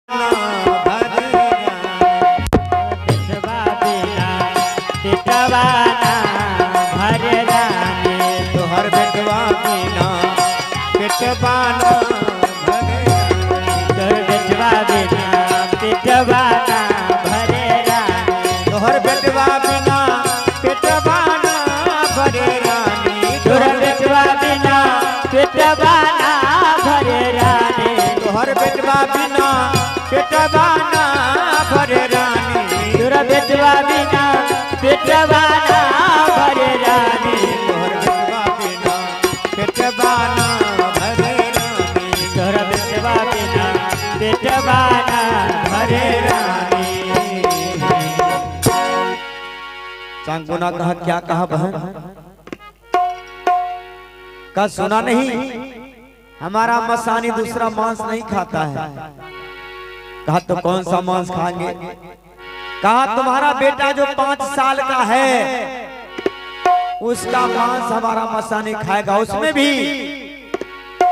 तोहर बेटवा बिना पेटवाना भरे तोहर बेटवा बिना पेटवाना भरे तोहर बेटवा बिना पेटवाना भरे रानी तोहर बेटवा बिना पेटवाना भरे रानी तोहर बेटवा बिना पेटवाना भरे रानी तोहर बेटवा बिना पेटवाना भरे रानी तोहर बेटवा बिना पेटवाना भरे रानी तोहर बेटवा बिना पेटवाना भरे रानी। चांगुना कहा क्या कहा बहन का सुना नहीं? हमारा मसानी दूसरा मांस नहीं खाता है। कहा तो कौन सा मांस खाएंगे? कहा तुम्हारा बेटा जो 5 साल का है उसका मांस हमारा मसानी खाएगा। उसमें भी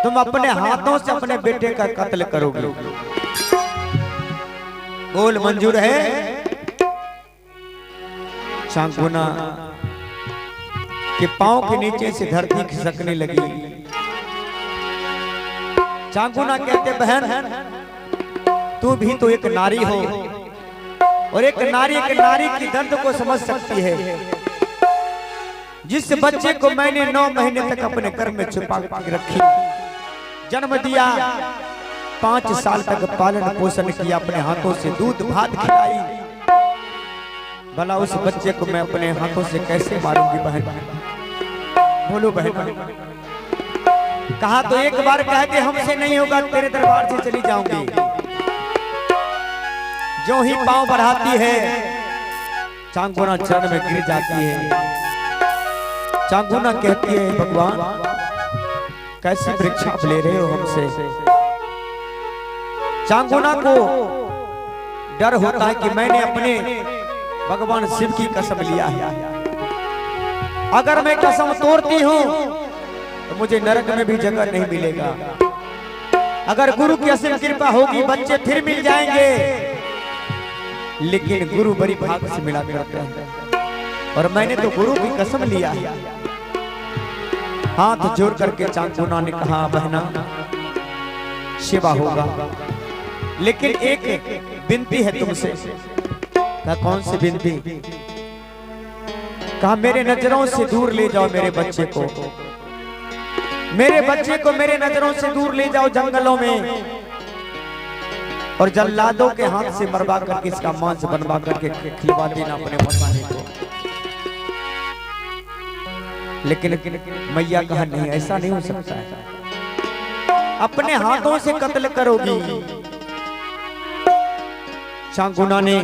तुम अपने हाथों से अपने बेटे का कत्ल करोगे। बोल मंजूर है? चांगुना के पांव के नीचे से धरती खिसकने लगी। चांगुना कहते बहन तू भी तो एक नारी हो और एक नारी की दर्द को समझ सकती है। जिस बच्चे को मैंने 9 महीने तक अपने घर में छुपा के रखी, जन्म दिया, 5 साल तक पालन पोषण किया, अपने हाथों से दूध भात खिलाई, भला उस बच्चे को मैं अपने हाथों से कैसे मारूंगी बहन? बोलो बहन। कहा तो एक बार कह के हमसे नहीं होगा, तेरे दरबार से चली जाऊंगी। जो ही पांव बढ़ाती है चांगुना चरण में गिर जाती है। चांगुना कहती है भगवान कैसी परीक्षा आप ले रहे हो हमसे? चांगुना को डर होता है कि मैंने अपने भगवान शिव की कसम लिया है, अगर मैं कसम तोड़ती हूं तो मुझे नरक में भी जगह नहीं मिलेगा। अगर गुरु की असीम कृपा होगी बच्चे फिर मिल जाएंगे, लेकिन गुरु बड़ी भाग से मिला करते हैं और मैंने तो गुरु की कसम लिया है। हाथ जोड़ करके चांगुना ने कहा बहना सेवा होगा, लेकिन एक विनती है तुमसे। कहा कौन सी विनती? कहा मेरे नजरों से दूर ले जाओ मेरे बच्चे को, मेरे बच्चे को मेरे नजरों से दूर ले जाओ जंगलों में और जल्लादों के हाथ से मरवा करके इसका मांस बनवा करके खिलवा देना अपने मसाने को। लेकिन मैया कहा नहीं, ऐसा नहीं हो सकता है, अपने हाथों से कत्ल करोगी। चांगुना ने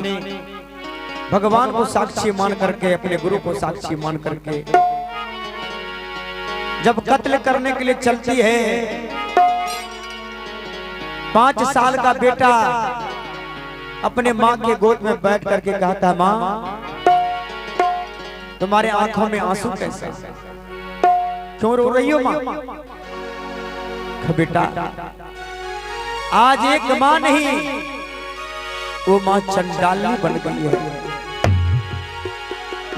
भगवान को साक्षी मान करके, अपने गुरु को साक्षी मान करके जब कत्ल करने के लिए चलती है, 5 साल का बेटा अपने माँ के गोद में बैठ करके कहता है माँ तुम्हारे आंखों में आंसू कैसे, क्यों रो रही हो माँ? बेटा आज एक माँ नहीं वो माँ चंडाली बन गई है।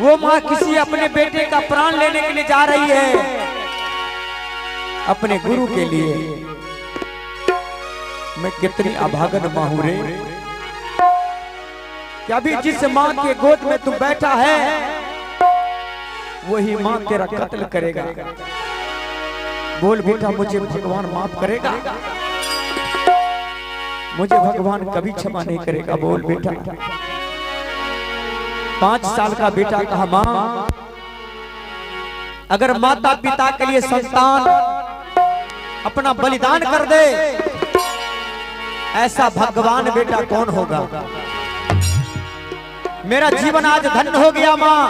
वो माँ किसी अपने बेटे का प्राण लेने के लिए जा रही है अपने गुरु के लिए। मैं कितनी अभागन माँ हूं रे, क्या अभी जिस माँ के गोद में तू बैठा है वही माँ तेरा कत्ल करेगा। बोल बेटा मुझे भगवान माफ करेगा? मुझे भगवान कभी क्षमा नहीं करेगा। बोल बेटा। 5 साल का बेटा कहा माँ अगर माता पिता के लिए संतान अपना बलिदान कर दे ऐसा भगवान बेटा कौन होगा? मेरा जीवन आज धन्य हो गया माँ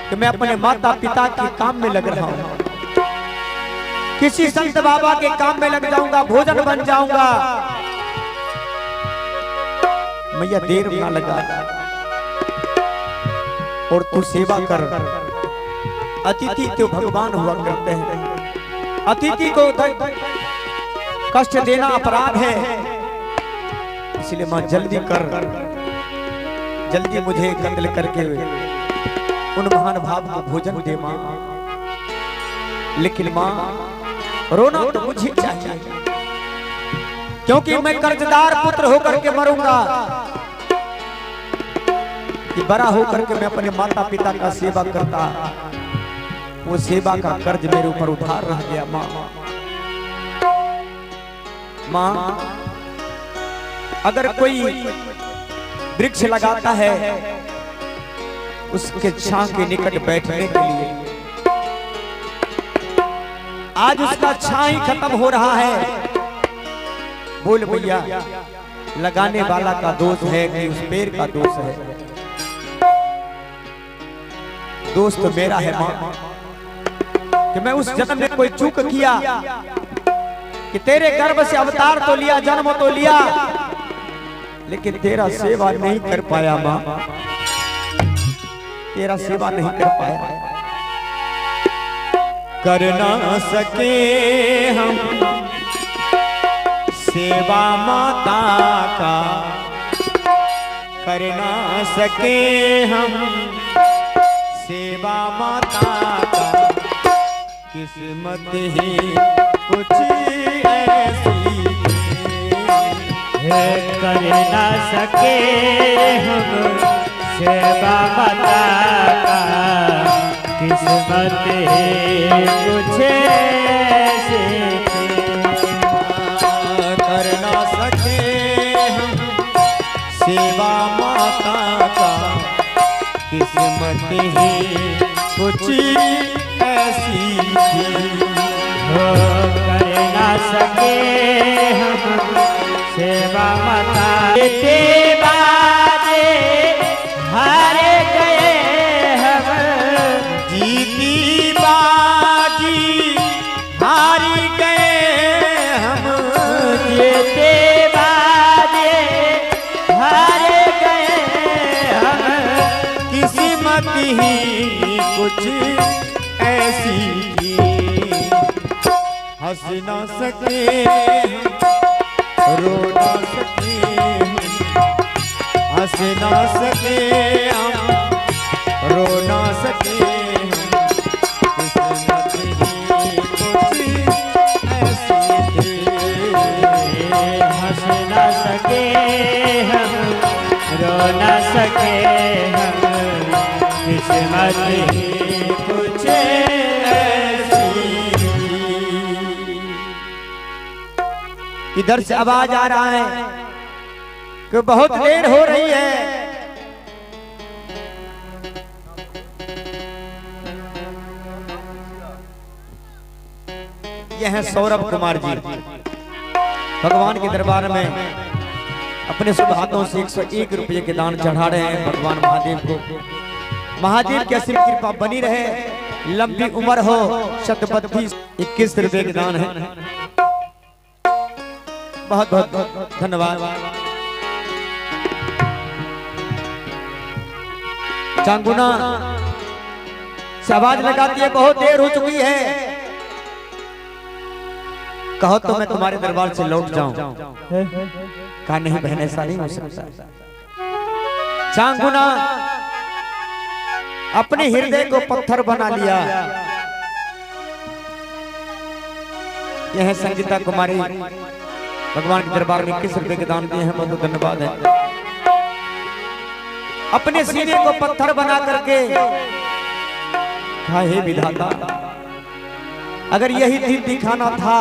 कि मैं अपने माता पिता के काम में लग रहा हूं, किसी संत बाबा के काम में लग जाऊंगा, भोजन बन जाऊंगा। मैया देर ना लगा और तू सेवा कर। अतिथि तो भगवान हुआ करते हैं, अतिथि को कष्ट देना अपराध है। इसलिए माँ जल्दी कर, जल्दी मुझे कत्ल करके उन महान भाव को भोजन दे माँ। लेकिन माँ रोना तो मुझे चाहिए, क्योंकि मैं कर्जदार पुत्र होकर के मरूंगा कि बड़ा होकर के मैं अपने माता पिता का सेवा करता, वो सेवा का कर्ज मेरे ऊपर उधार रह गया माँ। माँ अगर कोई वृक्ष लगाता है उसके छां के निकट बैठने के लिए, आज उसका छां ही खत्म हो रहा है। बोल भैया, लगाने वाला का दोष है कि उस पेड़ का दोष है? दोस्त तो मेरा है मां, कि मैं उस जन्म में कोई चूक किया कि तेरे गर्भ से अवतार तो लिया, जन्म तो लिया, लेकिन तेरा सेवा नहीं कर पाया मां, तेरा सेवा नहीं कर पाया। कर ना सके हम सेवा माता का, कर ना सके हम सेवा माता का, किस्मत ही कुछ ऐसी है। कर ना सके हम सेवा माता का, किस्मत कुछ ऐसे कर ना सके हम सेवा माता का, किस्मत ही कुछ ऐसी थी। हो कर ना सके हम सेवा माता बाजे हार गए हम, जीती बाजी हारी गए हम, जीते बाजे हार गए हम, किस्मत ही कुछ ऐसी थी। हंस ना सके रो ना सके, हंस ना सके हम रो ना सके, किस्मत ही कुछ ऐसी थी। हंस ना सके हम रो ना सके हम, किस्मत ही कुछ ऐसी थी। इधर से आवाज आ रहा है कि बहुत देर हो रही है। यह है सौरभ कुमार जी, भगवान के दरबार में अपने शुभ हाथों से 101 रुपये के दान चढ़ा रहे हैं भगवान महादेव को। महादेव की असीम कृपा बनी रहे, लंबी उम्र हो, शतबद्धि 21 रुपये के दान है। बहुत बहुत धन्यवाद। चांगुना से आवाज लगाती है, बहुत देर हो चुकी है, कहो तो मैं तुम्हारे दरबार से लौट जाऊं। कहा नहीं बहन, ऐसा नहीं हो सकता। चांगुना अपने हृदय को पत्थर बना लिया। यह है संगीता कुमारी, भगवान के दरबार में 21 रुपये के दान दिए हैं, बहुत धन्यवाद है। अपने सीने को पत्थर बना करके कहा, हे विधाता, अगर यही दिन दिखाना था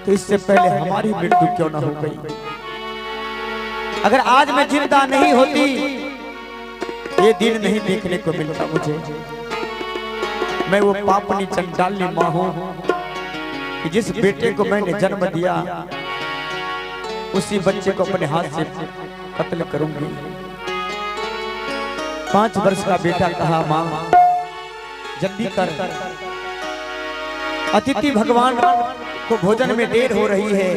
तो इससे पहले हमारी मृत्यु क्यों न हो गई। अगर आज मैं जिंदा नहीं होती, ये दिन नहीं देखने को मिलता मुझे। मैं वो पापनी चंडाली मां हूं कि जिस बेटे को मैंने जन्म दिया, उसी बच्चे को अपने हाथ से कत्ल करूंगी। 5 वर्ष का बेटा कहा, मां जल्दी कर, अतिथि भगवान को भोजन में देर हो रही है।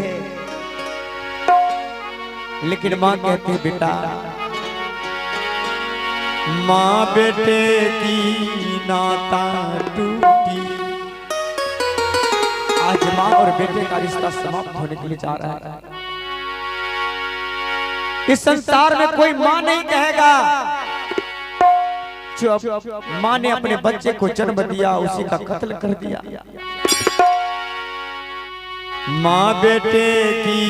लेकिन मां कहती है, बेटा, मां बेटे की नाता टूटी, आज मां और बेटे का रिश्ता समाप्त होने के लिए जा रहा है। इस संसार में कोई मां नहीं कहेगा जो मां ने अपने बच्चे को जन्म दिया उसी का कत्ल कर दिया। मां बेटे की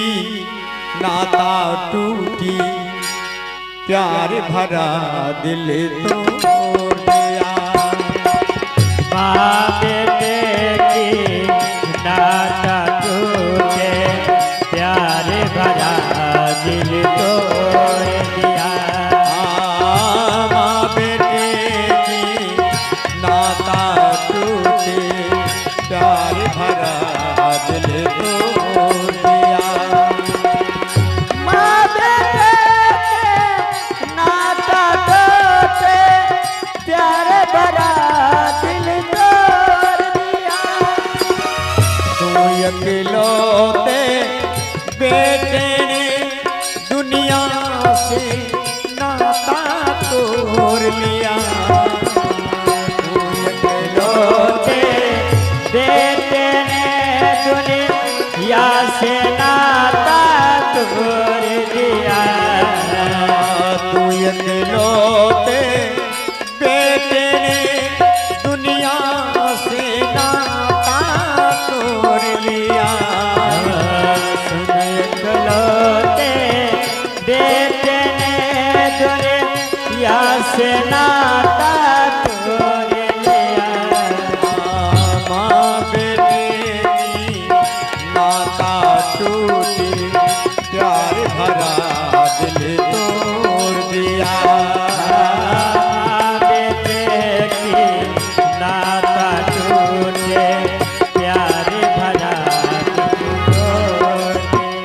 नाता टूटी, प्यार भरा दिल तोड़ दिया। माँ बेटे की नाता टूटे, प्यार भरा दिल तोड़ दिया। माँ बेटे की नाता टूटे, प्यार भरा दिल तोड़ दिया। माँ बेटे के नाता टूटे, प्यार भरा दिल तोड़ दिया। तू अकेलौते बेटे ने दुनिया से नाता तोड़ लिया। तू अकेलौते बेटे ने दुनिया से नाता तोड़ दिया। तू अकेलौते बेटे ने दुनिया से नाता तोड़ लिया। सुन अकेलौते बेटे ने दुनिया से नाता तोड़ लिया। माँ बेटे की नाता टूटी, प्यार भरा दिल तोड़ दिया। बेटे की नाता टूटे, प्यार भरा दिल तोड़ दिया।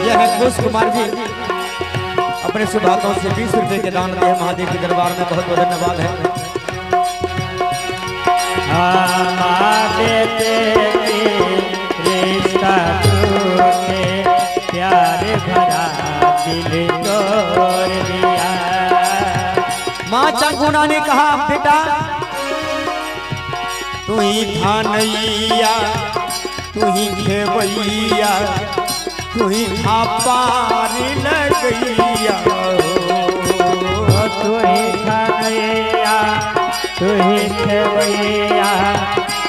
यह है घोष कुमार जी, अपने शुभ हाथों से 20 रुपए के दान दिए महादेव के दरबार में। बहुत बहुत धन्यवाद है। माँ बेटे की रिश्ता टूटे, प्यार भरा दिल तोड़ दिया। माँ चंगुना ने कहा, बेटा तू ही था नैया, तू ही खेवैया, तू ही था पार लगैया। तू ही खैया, तू ही खेवैया,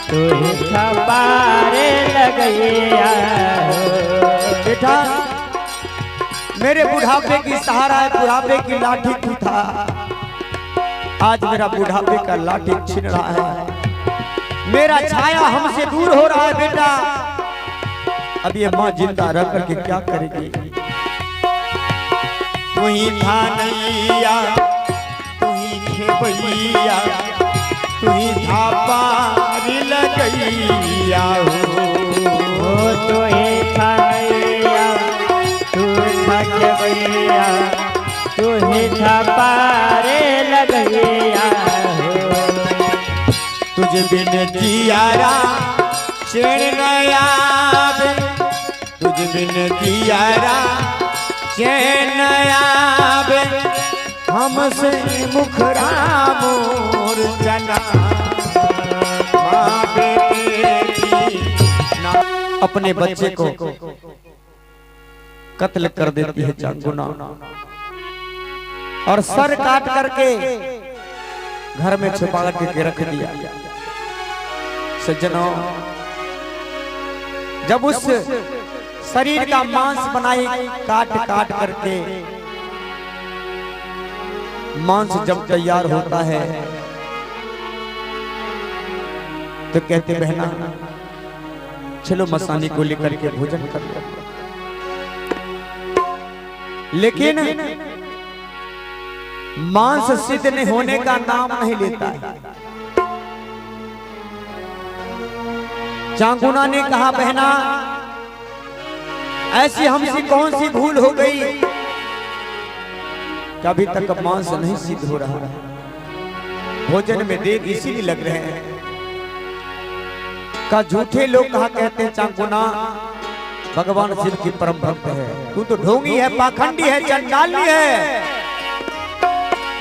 तू ही पारे लगैया। बेटा मेरे बुढ़ापे की सहारा है, बुढ़ापे की लाठी तू था। आज मेरा बुढ़ापे का लाठी छिन रहा है, मेरा छाया हमसे दूर हो रहा है। बेटा अब ये माँ जिंदा रह करके क्या करेगी? तू ही था नैया, तू ही खेवैया, तू ही था पार लगैया। तू ही खैया, तू खेवैया, तू ही पारे लगैया। तुझे बिन जियारा चैन न आवे, तुझे बिन जियारा चैन न आवे, हमसे मुखरा मोर जना। माँ बेटे की ना अपने बच्चे को कत्ल कर देती है चांगुना, और सर काट करके घर में छुपा के रख दिया। सज्जनों, जब उस शरीर का मांस बनाई काट काट करके मांस जब तैयार होता है तो कहते बहना चलो मसानी को लेकर के भोजन कर लो। लेकिन मांस सिद्ध नहीं होने का नाम नहीं लेता है। चांगुना ने कहा बहना ऐसी हमसे कौन सी भूल हो गई कि अभी तक मांस नहीं सिद्ध हो रहा है, भोजन में देर इसीलिए लग रहे हैं। का झूठे लोग कहा कहते हैं चांगुना भगवान शिव की परम भक्त है, तू तो ढोंगी है, पाखंडी है, चंडाली है,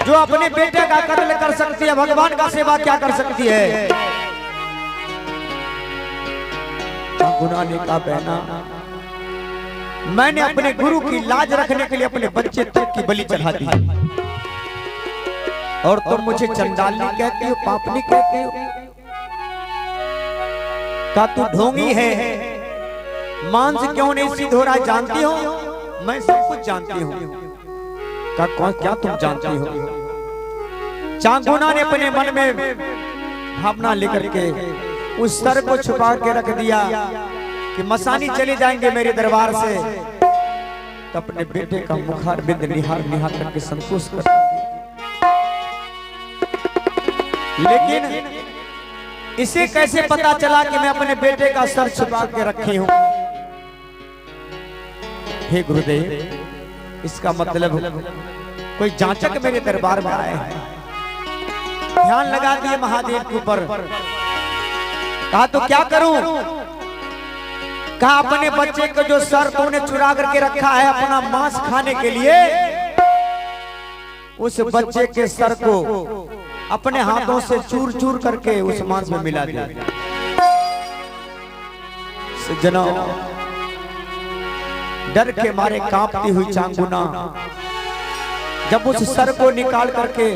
जो अपने बेटे का कत्ल कर सकती है, भगवान का सेवा क्या कर सकती है। चांगुना ने कहा बहना मैंने अपने गुरु की लाज रखने के लिए अपने बच्चे तक की बलि चढ़ा दी, और तुम मुझे चंडाली कहती हो, पापनी कहती हो। का तू ढोंगी है, मांस क्यों नहीं सिद्ध हो रहा जानती हो? मैं सब कुछ जानती हूँ। का कौन क्या तुम जानती हो? चांगुना ने अपने मन में भावना लेकर के उस सर को छुपा के रख दिया कि मसानी चले जाएंगे मेरे दरबार से, तो अपने बेटे का मुखार बिंद निहार निहार करके संतोष कर। लेकिन इसे कैसे पता चला कि मैं अपने बेटे का सर छुपा के रखी हूं? हे गुरुदेव, इसका मतलब कोई जांचक मेरे दरबार में आए हैं। ध्यान लगा दिए महादेव के ऊपर। कहा तो क्या करूं? कहा अपने बच्चे को जो सर तूने चुरा करके रखा है अपना मांस खाने के लिए, उस बच्चे के सर को अपने हाथों से चूर चूर करके उस मांस में मिला दे। सज्जनों, डर के मारे कांपती हुई चांगुना जब उस सर को निकाल करके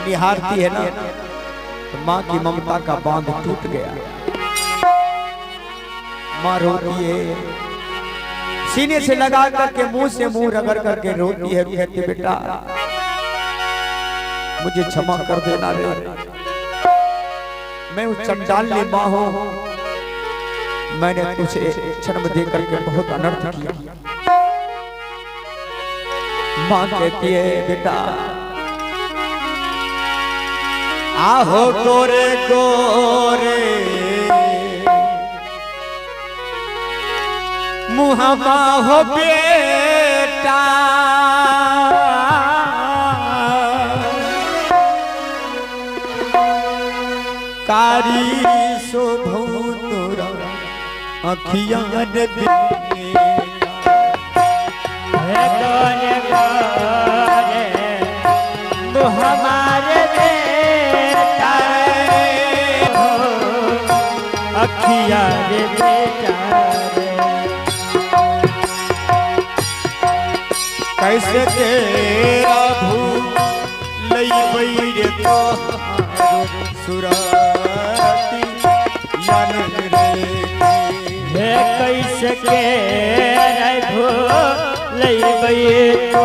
निहारती है ना, तो मां की ममता का बांध टूट गया। मां रोती है, सीने से लगा करके मुंह से मुंह रगड़ करके रोती है, कहती बेटा मुझे क्षमा कर देना रे, मैं उस चंडाली मां हूं, मैंने तुझे जन्म दे करके बहुत अनर्थ किया। मां कहती है बेटा आहो गोरे गोरे मुहमा हो बेटा, कारी शोभूतुरा अखियां हमारे बेटा अखियां रे बेटा, कैसे तेरा भूल रे तो सुराती यान रे, कैसे के भूल तो